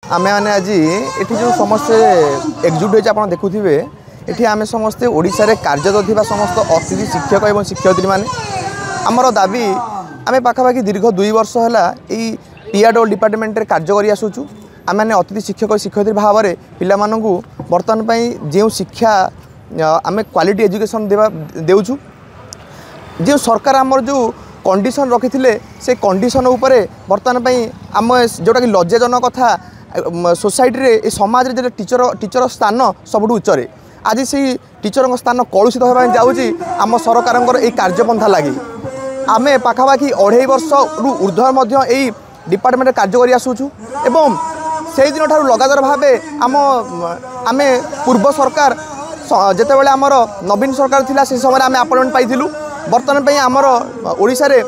आमे मैंने आज ये जो समस्ते एकजुट होती आप देखुवे ये आम समस्ते ओडिशा कार्यरत थी समस्त अतिथि शिक्षक और शिक्षयित्री मैंने आमर दाबी आम पाखापाखि दीर्घ 2 वर्ष है टीआरडब्ल्यू डिपार्टमेंट कार्य कर आसुचु आम मैंने अतिथि शिक्षक और शिक्षयित्री भाव में पिलामानंकु बर्तमान जो शिक्षा आम क्वालिटी एजुकेशन देउछु जो सरकार आमर जो कंडीशन रखी से कंडीशन उपरे बर्तमान आम जोटा कि लज्जाजनक कथा सोसाइटी रे समाज रे टीचर स्थान सबुठ उच्चरे आज से टीचर स्थान कलुषित होगा जाऊँगी आम सरकार कार्यपंथा लगी आम पाखापाखि 2.5 वर्ष रु ऊर्ध्व डिपार्टमेंट कार्य कर आसुचु एवं से दिन ठार लगातार भाव आम पूर्व सरकार जितेबाला आमर नवीन सरकार थिला से समय आम अपॉइंटमेंट पाइलु बर्तमान आमर ओडिशा रे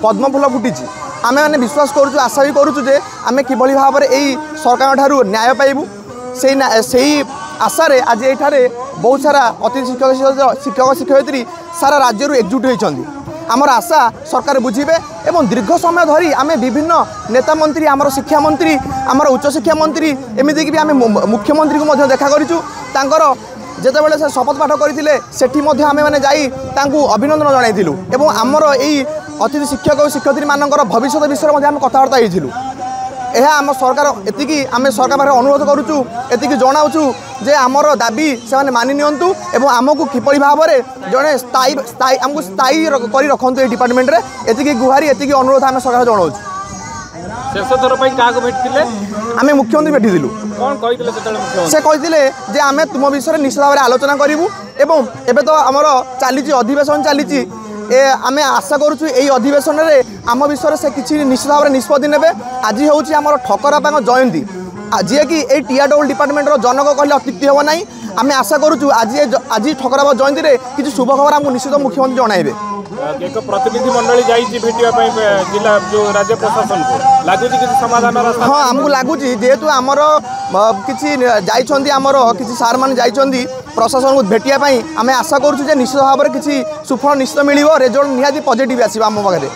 पद्म फूल फुटी आमे मैंने विश्वास करूँ आशा भी करूँ जे आम कि भाव में यही सरकार ठारू न्याय पाइबू से आशा रे आज ये बहुत सारा अतिथि शिक्षक शिक्षयित्री सारा राज्य एकजुट होती आमर आशा सरकार बुझे एवं दीर्घ समय धरी आम विभिन्न नेता मंत्री आमर शिक्षा मंत्री आमर उच्च शिक्षा मंत्री एमतीक भी आम मुख्यमंत्री को देखा कर जितेबाला से शपथ पाठ करते सेठी आम मैंने अभिनंदन जनाइलु एवं आमर यही अतिथि शिक्षक और शिक्षयित्री मानकर भविष्य विषय में आम कथबार्ता होइलु यह आम सरकार एतिकी आम सरकार पाखे अनुरोध करुचु एतिकी जनाऊँ जे आमर दाबी से मानि नियंतु एवं आमको किपरि भाव में जड़े स्थायी आमको स्थायी कर रखु ये डिपार्टमेंट रे एतिकी गुहारी एतिकी अनुरोध आम सरकार जनाऊँ शेष थर क्या भेटते आम मुख्यमंत्री भेटिलु कौन कही से कही आम तुम विषय निश्चित भाव में आलोचना करूँ एवं एबे तो आमर चली अधिवेशन चली आम आशा करुँ यही अधिवेशन में आम विषय से किसी निश्चित भाव में निष्पत्ति ने आज हूँ आम ठकरापा जयंती जी कि ये टीआरडब्ल्यू डिपार्टमेंट जनक कहले अत्युक्ति हम ना आम आशा करुँ आज ठकरापा जयंती में किसी शुभ खबर आमको निश्चित मुख्यमंत्री जनइबे एक प्रतिनिधि मंडली जाइए भेटा जिला जो राज्य प्रशासन को लगुच किसी समाधान हाँ आमको लगुच जेहेतु आमर किसी जामर किसी सार मैंने जाइए प्रशासन को भेटापी आम आशा करुँ निश्चित भाव में किसी सुफल निश्चित मिल रिजल्ट निहाती पॉजिटिव आसो आम पाखे।